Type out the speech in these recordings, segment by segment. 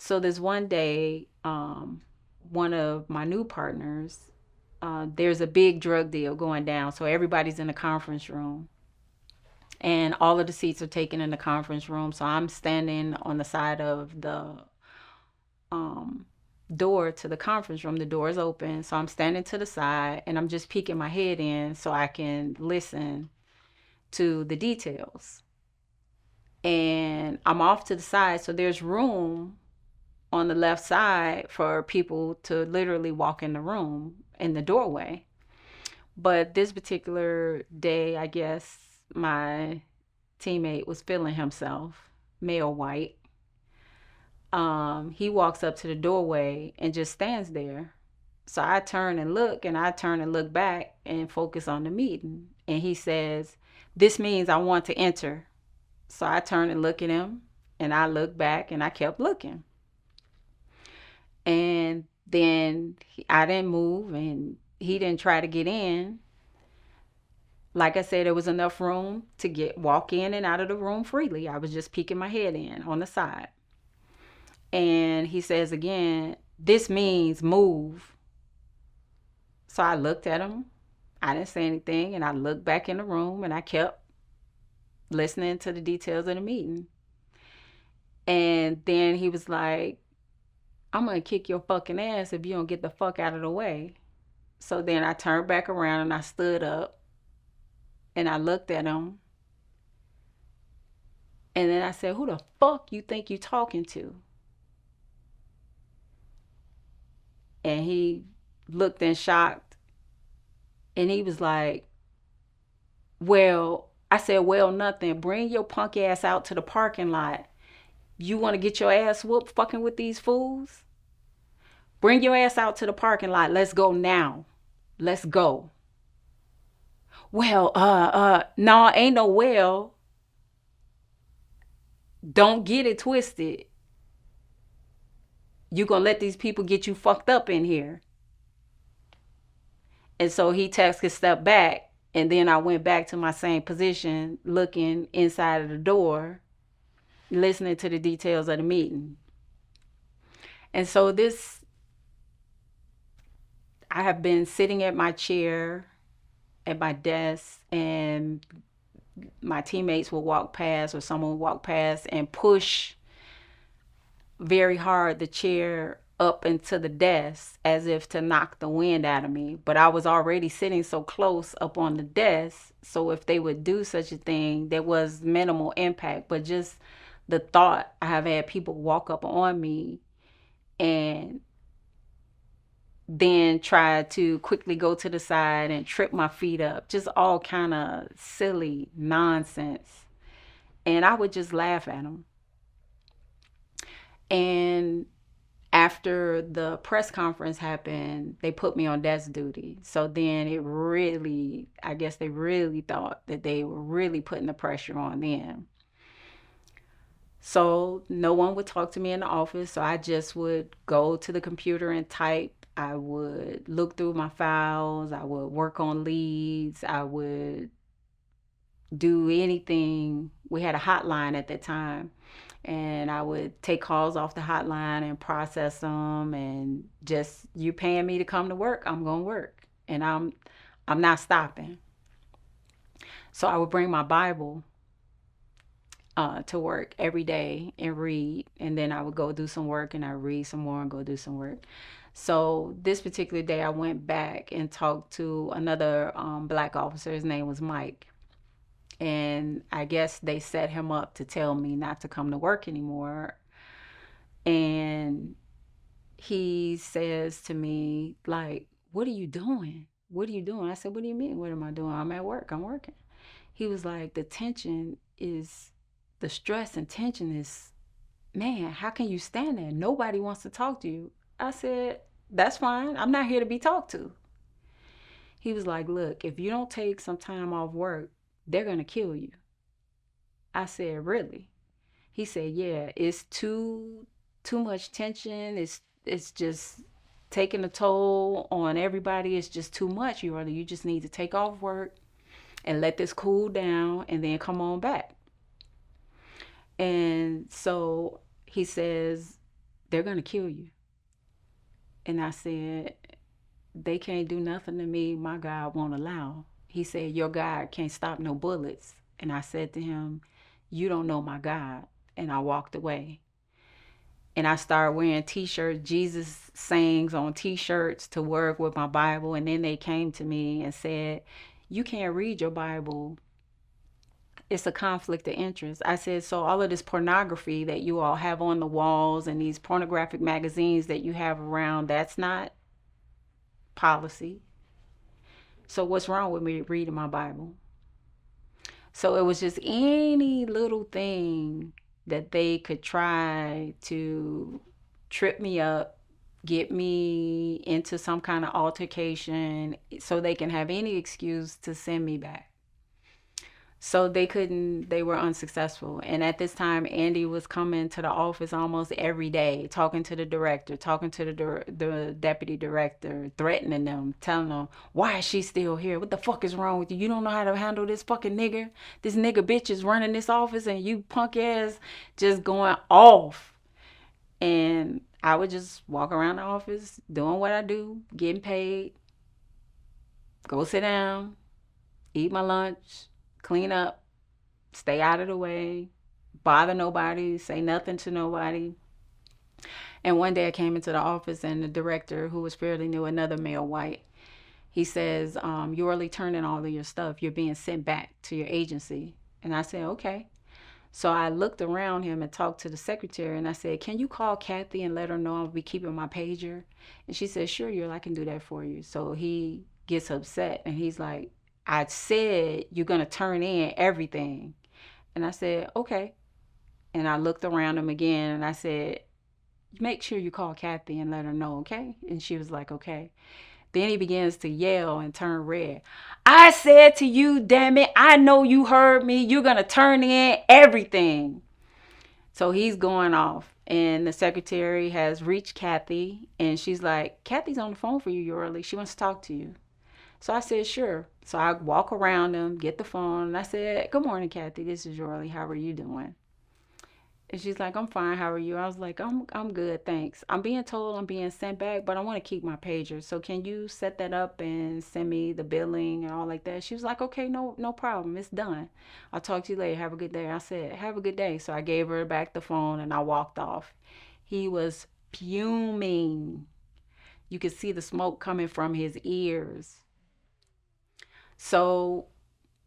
So this one day, one of my new partners, there's a big drug deal going down. So everybody's in the conference room, and all of the seats are taken in the conference room. So I'm standing on the side of the um, door to the conference room. The door is open, so I'm standing to the side, and I'm just peeking my head in so I can listen to the details. And I'm off to the side, so there's room on the left side for people to literally walk in the room in the doorway. But this particular day, I guess my teammate was feeling himself, male white. He walks up to the doorway and just stands there. So I turn and look, and I turn and look back and focus on the meeting. And he says, "This means I want to enter." So I turn and look at him, and I look back, and I kept looking. And then I didn't move, and he didn't try to get in. Like I said, there was enough room to get walk in and out of the room freely. I was just peeking my head in on the side. And he says again, "This means move." So I looked at him. I didn't say anything, and I looked back in the room, and I kept listening to the details of the meeting. And then he was like, "I'm gonna kick your fucking ass if you don't get the fuck out of the way." So then I turned back around and I stood up and I looked at him, and then I said, "Who the fuck you think you talking to?" And he looked in shocked, and he was like, "Well," I said, "Well, nothing. Bring your punk ass out to the parking lot. You want to get your ass whooped fucking with these fools? Bring your ass out to the parking lot. Let's go now. Let's go." "Well, no, ain't no well. Don't get it twisted. You gonna let these people get you fucked up in here." And so he takes a step back, and then I went back to my same position, looking inside of the door, listening to the details of the meeting. And so I have been sitting at my chair at my desk, and my teammates will walk past, or someone will walk past and push very hard the chair up into the desk as if to knock the wind out of me. But I was already sitting so close up on the desk. So if they would do such a thing, there was minimal impact. But just the thought, I have had people walk up on me and then try to quickly go to the side and trip my feet up. Just all kind of silly nonsense. And I would just laugh at them. And after the press conference happened, they put me on desk duty. So then I guess they really thought that they were really putting the pressure on them. So no one would talk to me in the office. So I just would go to the computer and type. I would look through my files. I would work on leads. I would do anything. We had a hotline at that time, and I would take calls off the hotline and process them, and just, you paying me to come to work, I'm going to work, and I'm not stopping. So I would bring my Bible to work every day and read, and then I would go do some work, and I read some more and go do some work. So this particular day, I went back and talked to another black officer. His name was Mike, and I guess they set him up to tell me not to come to work anymore. And he says to me, like, "What are you doing? What are you doing?" I said, "What do you mean? What am I doing? I'm at work. I'm working." He was like, the stress and tension is, man, how can you stand there? Nobody wants to talk to you." I said, "That's fine. I'm not here to be talked to." He was like, "Look, if you don't take some time off work, they're going to kill you." I said, "Really?" He said, "Yeah, it's too much tension. It's just taking a toll on everybody. It's just too much. You just need to take off work and let this cool down and then come on back." And so he says, they're going to kill you. And I said, they can't do nothing to me. My God won't allow. He said, your God can't stop no bullets. And I said to him, you don't know my God. And I walked away. And I started wearing t-shirts, Jesus sayings on t-shirts to work with my Bible. And then they came to me and said, you can't read your Bible. It's a conflict of interest. I said, so all of this pornography that you all have on the walls and these pornographic magazines that you have around, that's not policy. So what's wrong with me reading my Bible? So it was just any little thing that they could try to trip me up, get me into some kind of altercation so they can have any excuse to send me back. So they couldn't, they were unsuccessful. And at this time, Andy was coming to the office almost every day, talking to the director, talking to the deputy director, threatening them, telling them, why is she still here? What the fuck is wrong with you? You don't know how to handle this fucking nigger? This nigga bitch is running this office and you punk ass just going off. And I would just walk around the office doing what I do, getting paid, go sit down, eat my lunch, clean up, stay out of the way, bother nobody, say nothing to nobody. And one day I came into the office and the director, who was fairly new, another male white, he says, you're early turning all of your stuff. You're being sent back to your agency. And I said, okay. So I looked around him and talked to the secretary and I said, can you call Kathy and let her know I'll be keeping my pager? And she said, sure, I can do that for you. So he gets upset and he's like, I said you're going to turn in everything. And I said, okay. And I looked around him again and I said, make sure you call Kathy and let her know, okay? And she was like, okay. Then he begins to yell and turn red. I said to you, damn it, I know you heard me. You're going to turn in everything. So he's going off. And the secretary has reached Kathy. And she's like, Kathy's on the phone for you, Yorley. She wants to talk to you. So I said, sure. So I walk around him, get the phone. And I said, good morning, Kathy. This is Yorley. How are you doing? And she's like, I'm fine. How are you? I was like, I'm good, thanks. I'm being told I'm being sent back, but I want to keep my pager. So can you set that up and send me the billing and all like that? She was like, okay, no problem. It's done. I'll talk to you later. Have a good day. I said, have a good day. So I gave her back the phone and I walked off. He was fuming. You could see the smoke coming from his ears. So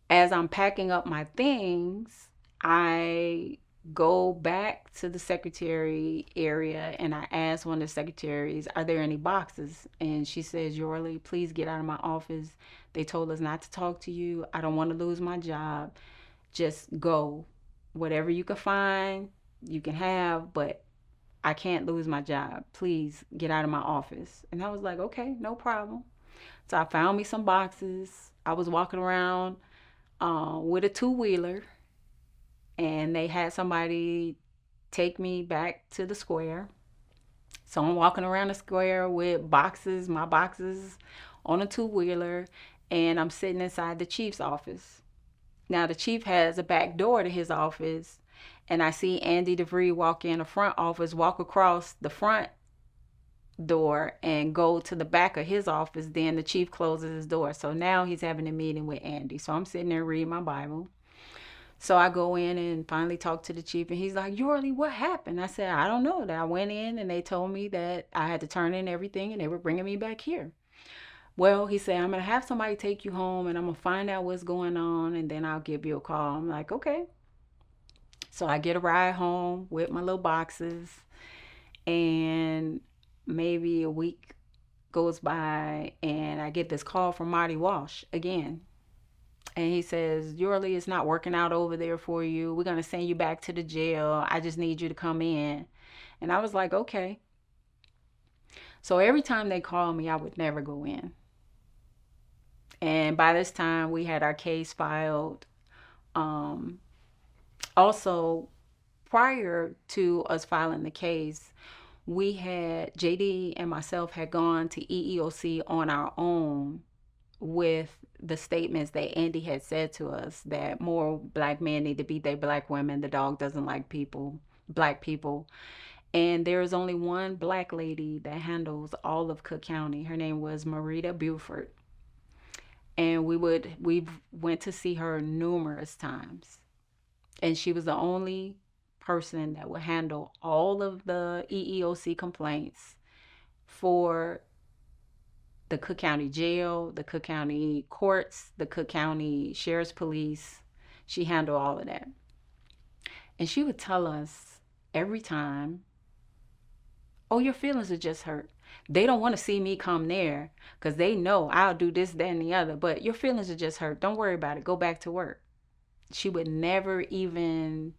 as I'm packing up my things, I go back to the secretary area and I ask one of the secretaries, are there any boxes? And she says, Yorley, please get out of my office. They told us not to talk to you. I don't want to lose my job. Just go. Whatever you can find, you can have, but I can't lose my job. Please get out of my office. And I was like, okay, no problem. So I found me some boxes. I was walking around with a two-wheeler and they had somebody take me back to the square. So I'm walking around the square with boxes, my boxes on a two-wheeler, and I'm sitting inside the chief's office. Now the chief has a back door to his office, and I see Andy DeVries walk in the front office, walk across the front door and go to the back of his office. Then the chief closes his door. So now he's having a meeting with Andy. So I'm sitting there reading my Bible. So I go in and finally talk to the chief, and he's like, Yorley, what happened? I said, I don't know. That I went in and they told me that I had to turn in everything and they were bringing me back here. Well, he said, I'm going to have somebody take you home and I'm going to find out what's going on and then I'll give you a call. I'm like, okay. So I get a ride home with my little boxes, and maybe a week goes by and I get this call from Marty Walsh again. And he says, Yorley, it's not working out over there for you. We're going to send you back to the jail. I just need you to come in. And I was like, okay. So every time they called me, I would never go in. And by this time, we had our case filed. Um, Also, prior to us filing the case, we had, JD and myself had gone to EEOC on our own with the statements that Andy had said to us, that more black men need to beat their black women. The dog doesn't like people, black people. And there's only one black lady that handles all of Cook County. Her name was Marita Buford. And we went to see her numerous times. And she was the only person that would handle all of the EEOC complaints for the Cook County Jail, the Cook County Courts, the Cook County Sheriff's Police. She handled all of that. And she would tell us every time, oh, your feelings are just hurt. They don't want to see me come there because they know I'll do this, that, and the other. But your feelings are just hurt. Don't worry about it. Go back to work. She would never even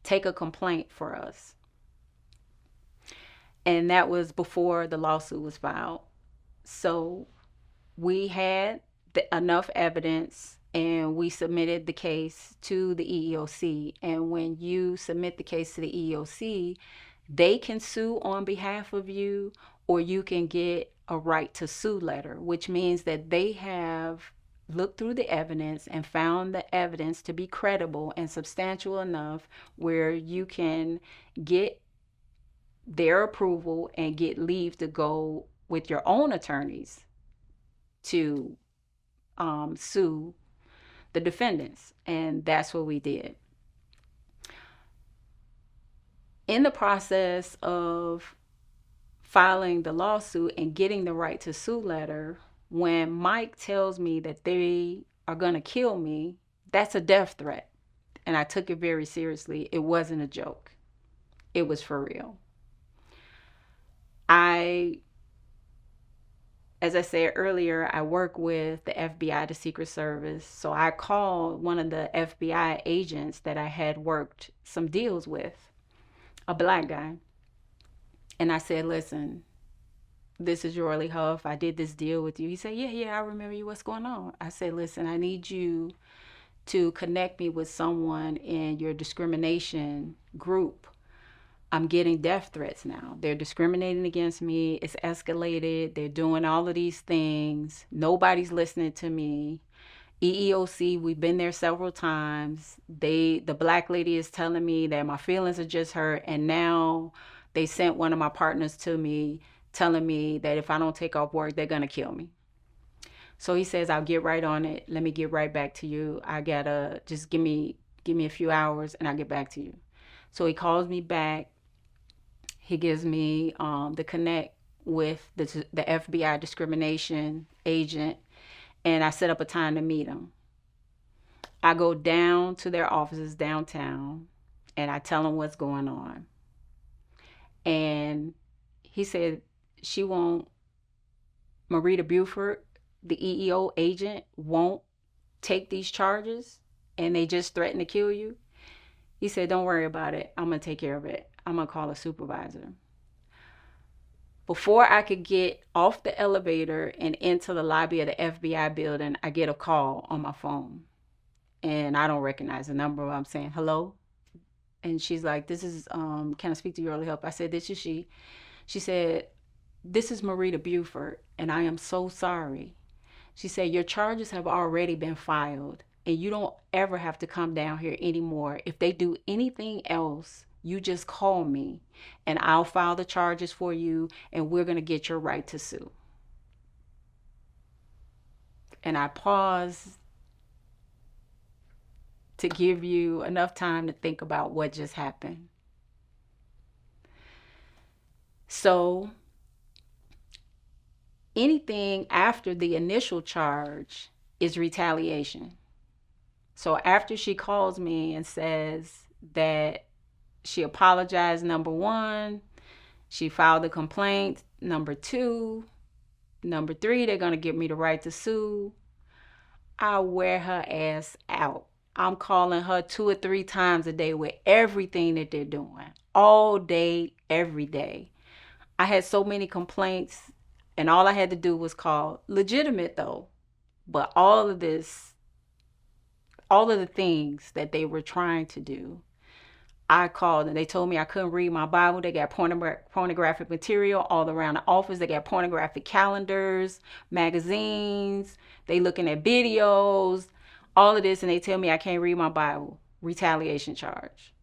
take a complaint for us. And that was before the lawsuit was filed. So we had enough evidence and we submitted the case to the EEOC. And when you submit the case to the EEOC, they can sue on behalf of you, or you can get a right to sue letter, which means that they have looked through the evidence and found the evidence to be credible and substantial enough where you can get their approval and get leave to go with your own attorneys to sue the defendants. And that's what we did. In the process of filing the lawsuit and getting the right to sue letter, when Mike tells me that they are going to kill me, that's a death threat. And I took it very seriously. It wasn't a joke. It was for real. As I said earlier, I work with the FBI, the Secret Service. So I called one of the FBI agents that I had worked some deals with, a black guy. And I said, listen, this is Royally Huff. I did this deal with you. He said, yeah, I remember you. What's going on? I said, listen, I need you to connect me with someone in your discrimination group. I'm getting death threats now. They're discriminating against me. It's escalated. They're doing all of these things. Nobody's listening to me. EEOC, we've been there several times. The black lady is telling me that my feelings are just hurt. And now they sent one of my partners to me telling me that if I don't take off work, they're going to kill me. So he says, I'll get right on it. Let me get right back to you. I gotta just give me a few hours and I'll get back to you. So he calls me back. He gives me the connect with the FBI discrimination agent, and I set up a time to meet him. I go down to their offices downtown, and I tell him what's going on. And he said, Marita Buford, the EEO agent, won't take these charges, and they just threaten to kill you. He said, don't worry about it. I'm going to take care of it. I'm going to call a supervisor. Before I could get off the elevator and into the lobby of the FBI building, I get a call on my phone. And I don't recognize the number. I'm saying, hello? And she's like, this is, can I speak to your early help? I said, this is she. She said, this is Marita Buford, and I am so sorry. She said, your charges have already been filed, and you don't ever have to come down here anymore. If they do anything else, you just call me, and I'll file the charges for you, and we're going to get your right to sue. And I paused to give you enough time to think about what just happened. So anything after the initial charge is retaliation. So after she calls me and says that she apologized, number one, she filed a complaint, number two, number three, they're going to give me the right to sue, I wear her ass out. I'm calling her 2 or 3 times a day with everything that they're doing, all day, every day. I had so many complaints, and all I had to do was call. Legitimate though, but all of the things that they were trying to do, I called, and they told me I couldn't read my Bible. They got pornographic material all around the office. They got pornographic calendars, magazines. They looking at videos, all of this, and they tell me I can't read my Bible. Retaliation charge.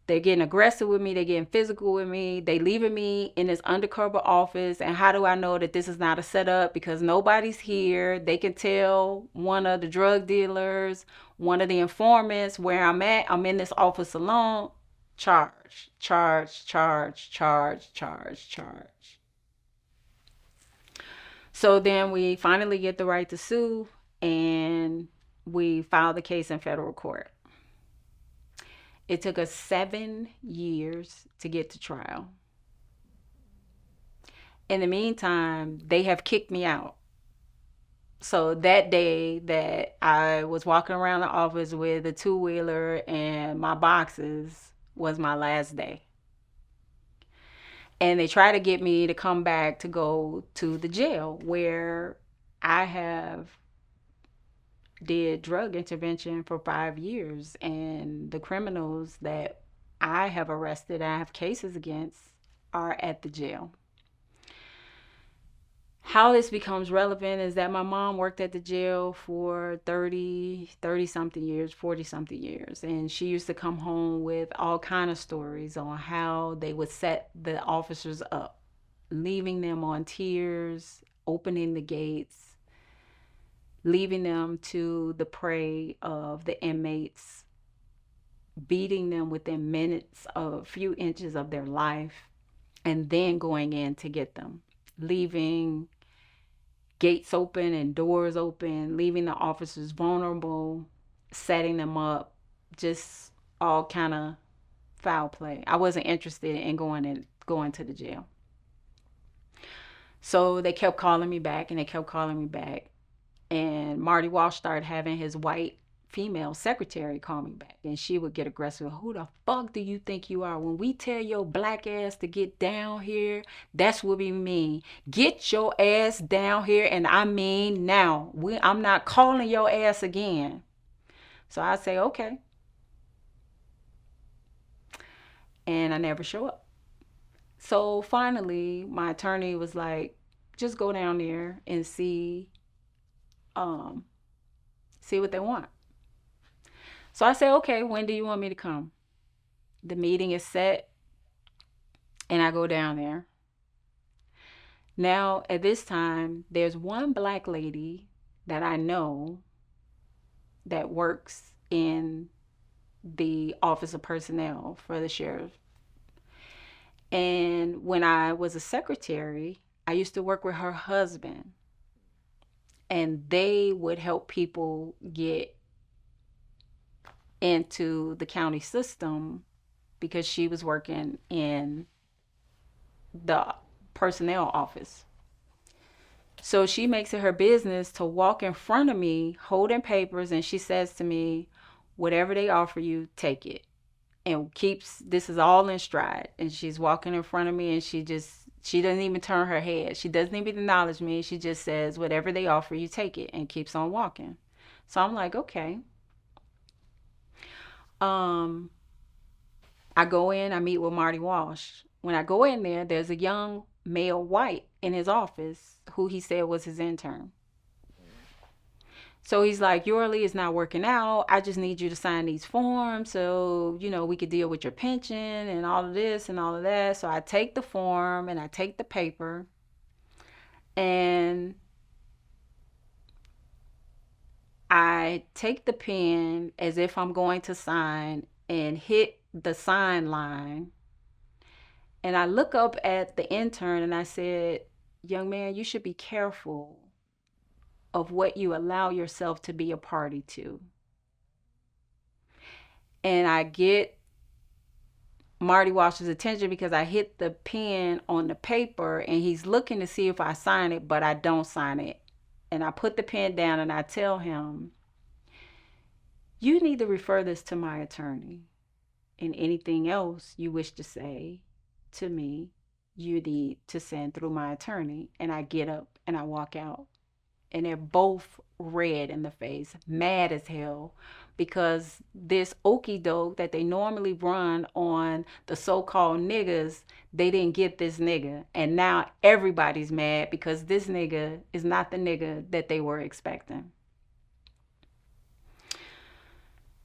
They're getting aggressive with me. They're getting physical with me. They leaving me in this undercover office. And how do I know that this is not a setup? Because nobody's here. They can tell one of the drug dealers, one of the informants where I'm at. I'm in this office alone. Charge, charge, charge, charge, charge, charge. So then we finally get the right to sue, and we file the case in federal court. It took us 7 years to get to trial. In the meantime, they have kicked me out. So that day that I was walking around the office with a two-wheeler and my boxes was my last day. And they try to get me to come back to go to the jail where I have did drug intervention for 5 years, and the criminals that I have arrested, I have cases against, are at the jail. How this becomes relevant is that my mom worked at the jail for 30 something years, 40 something years, and she used to come home with all kind of stories on how they would set the officers up, leaving them on tiers, opening the gates, leaving them to the prey of the inmates, beating them within minutes of a few inches of their life, and then going in to get them, leaving gates open and doors open, leaving the officers vulnerable, setting them up, just all kind of foul play. I wasn't interested in going to the jail. So they kept calling me back and they kept calling me back. And Marty Walsh started having his white female secretary call me back, and she would get aggressive. Who the fuck do you think you are? When we tell your black ass to get down here, that's what we mean. Get your ass down here, and I mean now. I'm not calling your ass again. So I say, okay. And I never show up. So finally, my attorney was like, just go down there and um, see what they want. So I say, okay, when do you want me to come? The meeting is set, and I go down there. Now, at this time, there's one black lady that I know that works in the Office of Personnel for the sheriff. And when I was a secretary, I used to work with her husband, and they would help people get into the county system because she was working in the personnel office. So she makes it her business to walk in front of me holding papers, and she says to me, whatever they offer you, take it. And keeps this is all in stride. And she's walking in front of me, and she doesn't even turn her head. She doesn't even acknowledge me. She just says, whatever they offer you, take it, and keeps on walking. So I'm like, okay. Um, I go in, I meet with Marty Walsh. When I go in there, there's a young male white in his office who he said was his intern. So he's like, Yorley is not working out. I just need you to sign these forms so, we could deal with your pension and all of this and all of that. So I take the form and I take the paper, and I take the pen as if I'm going to sign and hit the sign line. And I look up at the intern and I said, young man, you should be careful of what you allow yourself to be a party to. And I get Marty Walsh's attention because I hit the pen on the paper, and he's looking to see if I sign it, but I don't sign it. And I put the pen down and I tell him, you need to refer this to my attorney, and anything else you wish to say to me, you need to send through my attorney. And I get up and I walk out. And they're both red in the face, mad as hell, because this okie doke that they normally run on the so-called niggas, they didn't get this nigga. And now everybody's mad because this nigga is not the nigga that they were expecting.